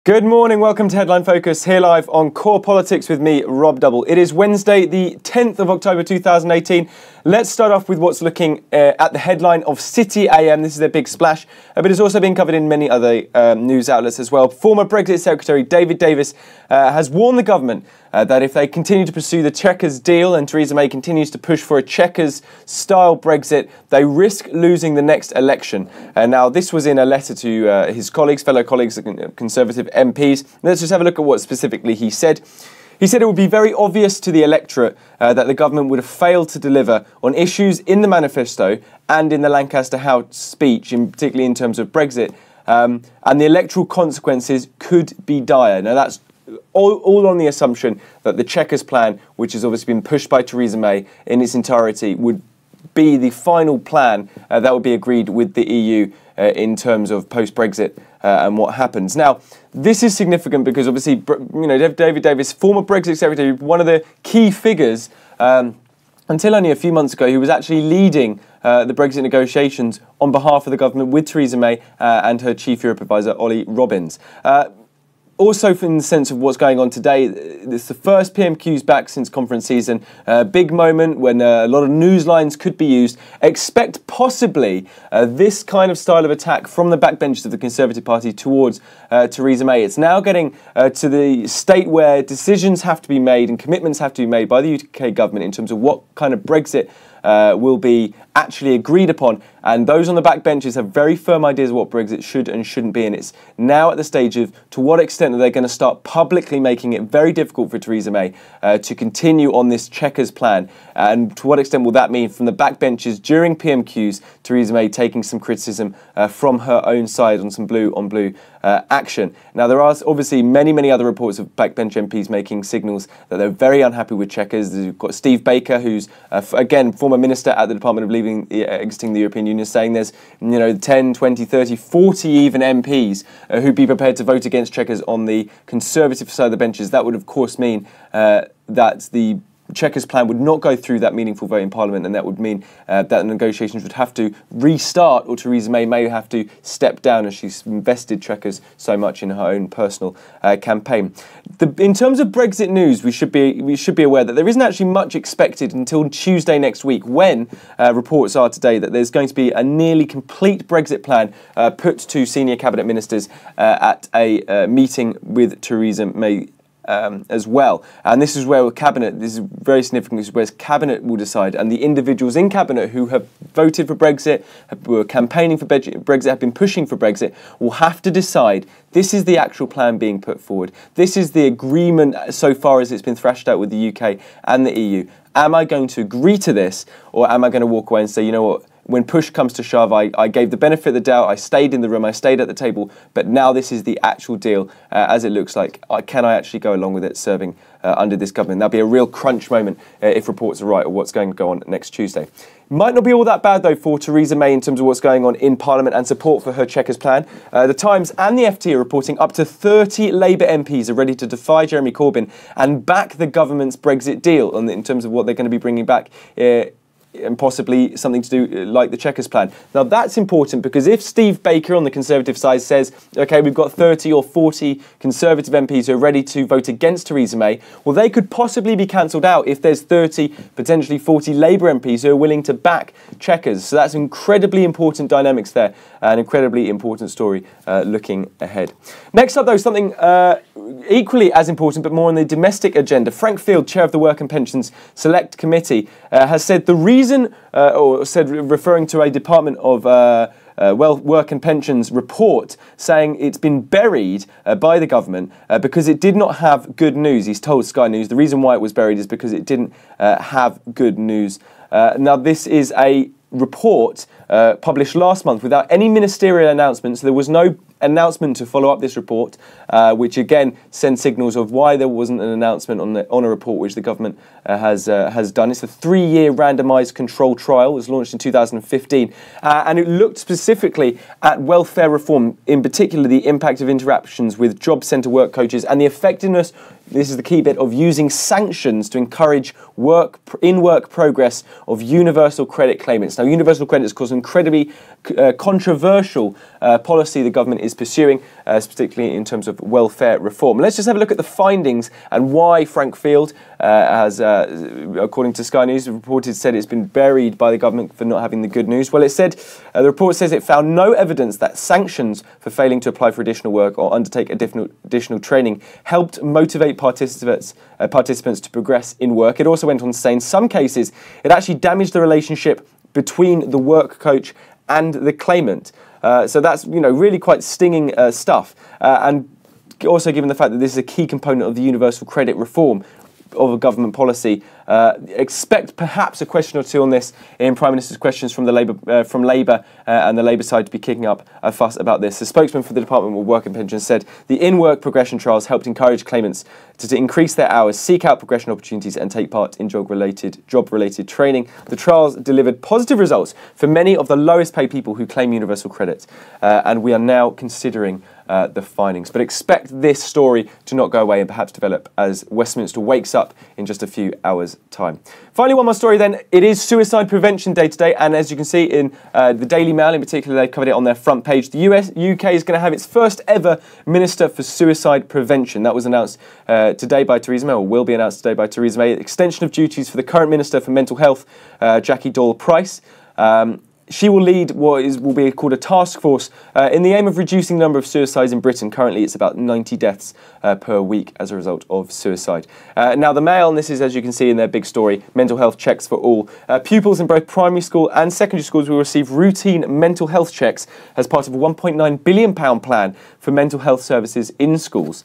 Good morning, welcome to Headline Focus, here live on Core Politics with me, Rob Double. It is Wednesday, the 10th of October 2018. Let's start off with what's looking at the headline of City AM. This is their big splash, but it's also been covered in many other news outlets as well. Former Brexit Secretary David Davis has warned the government that if they continue to pursue the Chequers deal and Theresa May continues to push for a Chequers-style Brexit, they risk losing the next election. Now, this was in a letter to his colleagues, fellow colleagues, Conservative MPs. Let's just have a look at what specifically he said. He said it would be very obvious to the electorate that the government would have failed to deliver on issues in the manifesto and in the Lancaster House speech, particularly in terms of Brexit, and the electoral consequences could be dire. Now, that's all on the assumption that the Chequers Plan, which has obviously been pushed by Theresa May in its entirety, would be the final plan that would be agreed with the EU in terms of post-Brexit and what happens. Now, this is significant because obviously, David Davis, former Brexit Secretary, one of the key figures until only a few months ago, who was actually leading the Brexit negotiations on behalf of the government with Theresa May and her chief Europe advisor, Ollie Robbins. Also, in the sense of what's going on today, it's the first PMQs back since conference season. Big moment when a lot of news lines could be used. Expect possibly this kind of style of attack from the backbenches of the Conservative Party towards Theresa May. It's now getting to the state where decisions have to be made and commitments have to be made by the UK government in terms of what kind of Brexit will be actually agreed upon, and those on the backbenches have very firm ideas of what Brexit should and shouldn't be, and it's now at the stage of to what extent are they going to start publicly making it very difficult for Theresa May to continue on this Chequers plan, and to what extent will that mean from the backbenches during PMQs, Theresa May taking some criticism from her own side on some blue-on-blue action. Now, there are obviously many other reports of backbench MPs making signals that they're very unhappy with Chequers. You've got Steve Baker, who's, again, former minister at the Department of exiting the European Union, saying there's 10, 20, 30, 40 even MPs who'd be prepared to vote against Chequers on the Conservative side of the benches. That would, of course, mean that the Chequers plan would not go through that meaningful vote in Parliament, and that would mean that the negotiations would have to restart, or Theresa May have to step down as she's invested Chequers so much in her own personal campaign. In terms of Brexit news, we should be aware that there isn't actually much expected until Tuesday next week, when reports are today that there's going to be a nearly complete Brexit plan put to senior cabinet ministers at a meeting with Theresa May as well. And this is where Cabinet, this is very significant, this is where Cabinet will decide, and the individuals in Cabinet who have voted for Brexit, were campaigning for Brexit, have been pushing for Brexit, will have to decide, this is the actual plan being put forward. This is the agreement so far as it's been thrashed out with the UK and the EU. Am I going to agree to this, or am I going to walk away and say, you know what, when push comes to shove, I gave the benefit of the doubt, I stayed in the room, I stayed at the table, but now this is the actual deal as it looks like. Can I actually go along with it, serving under this government? That'll be a real crunch moment if reports are right, or what's going to go on next Tuesday. Might not be all that bad, though, for Theresa May in terms of what's going on in Parliament and support for her Chequers plan. The Times and the FT are reporting up to 30 Labour MPs are ready to defy Jeremy Corbyn and back the government's Brexit deal in terms of what they're going to be bringing back and possibly something to do like the Chequers plan. Now, that's important because if Steve Baker on the Conservative side says, OK, we've got 30 or 40 Conservative MPs who are ready to vote against Theresa May, well, they could possibly be cancelled out if there's 30, potentially 40 Labour MPs who are willing to back Chequers. So that's incredibly important dynamics there, an incredibly important story looking ahead. Next up, though, something equally as important, but more on the domestic agenda. Frank Field, chair of the Work and Pensions Select Committee, has said the reason, referring to a Department of Work and Pensions report, saying it's been buried by the government because it did not have good news. He's told Sky News the reason why it was buried is because it didn't have good news. Now, this is a report published last month without any ministerial announcements. There was no announcement to follow up this report, which again sends signals of why there wasn't an announcement on a report which the government has done. It's a 3-year randomised control trial. It was launched in 2015, and it looked specifically at welfare reform, in particular the impact of interactions with job centre work coaches and the effectiveness this is the key bit, of using sanctions to encourage in-work progress of universal credit claimants. Now, universal credit is, of course, an incredibly controversial policy the government is pursuing, particularly in terms of welfare reform. Let's just have a look at the findings and why Frank Field has, according to Sky News, reported said it's been buried by the government for not having the good news. Well, it said, the report says it found no evidence that sanctions for failing to apply for additional work or undertake additional training helped motivate participants to progress in work. It also went on to say in some cases it actually damaged the relationship between the work coach and the claimant. So that's, really quite stinging stuff. And also given the fact that this is a key component of the universal credit reform of a government policy, expect perhaps a question or two on this in Prime Minister's questions from Labour and the Labour side to be kicking up a fuss about this. The spokesman for the Department of Work and Pensions said the in-work progression trials helped encourage claimants to increase their hours, seek out progression opportunities and take part in job-related training. The trials delivered positive results for many of the lowest paid people who claim universal credit, and we are now considering the findings. But expect this story to not go away and perhaps develop as Westminster wakes up in just a few hours' time. Finally, one more story then. It is Suicide Prevention Day today, and as you can see in the Daily Mail in particular, they've covered it on their front page. The UK is going to have its first ever Minister for Suicide Prevention. That was announced today by Theresa May, or will be announced today by Theresa May. Extension of duties for the current Minister for Mental Health, Jackie Doyle-Price. She will lead what will be called a task force in the aim of reducing the number of suicides in Britain. Currently, it's about 90 deaths per week as a result of suicide. Now, the Mail, and this is, as you can see in their big story, mental health checks for all. Pupils in both primary school and secondary schools will receive routine mental health checks as part of a £1.9 billion plan for mental health services in schools.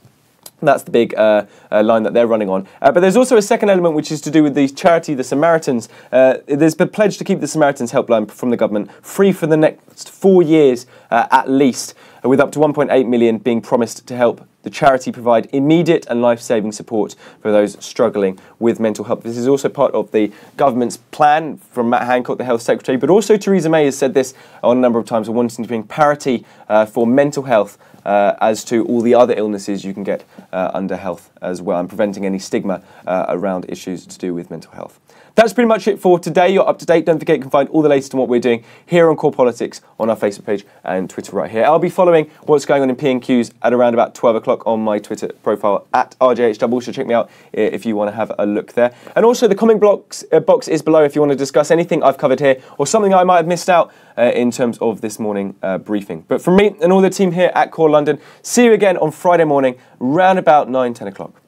That's the big line that they're running on. But there's also a second element which is to do with the charity, the Samaritans. There's been pledged to keep the Samaritans helpline from the government free for the next 4 years at least, with up to 1.8 million being promised to help the charity provide immediate and life-saving support for those struggling with mental health. This is also part of the government's plan from Matt Hancock, the Health Secretary, but also Theresa May has said this on a number of times, wanting to bring parity for mental health as to all the other illnesses you can get under health as well, and preventing any stigma around issues to do with mental health. That's pretty much it for today. You're up to date. Don't forget you can find all the latest on what we're doing here on Core Politics on our Facebook page and Twitter right here. I'll be following what's going on in P&Qs at around about 12 o'clock on my Twitter profile at RJH. So check me out if you want to have a look there. And also the comment box is below if you want to discuss anything I've covered here or something I might have missed out in terms of this morning briefing. But from me and all the team here at Core London, see you again on Friday morning, round about 9, 10 o'clock.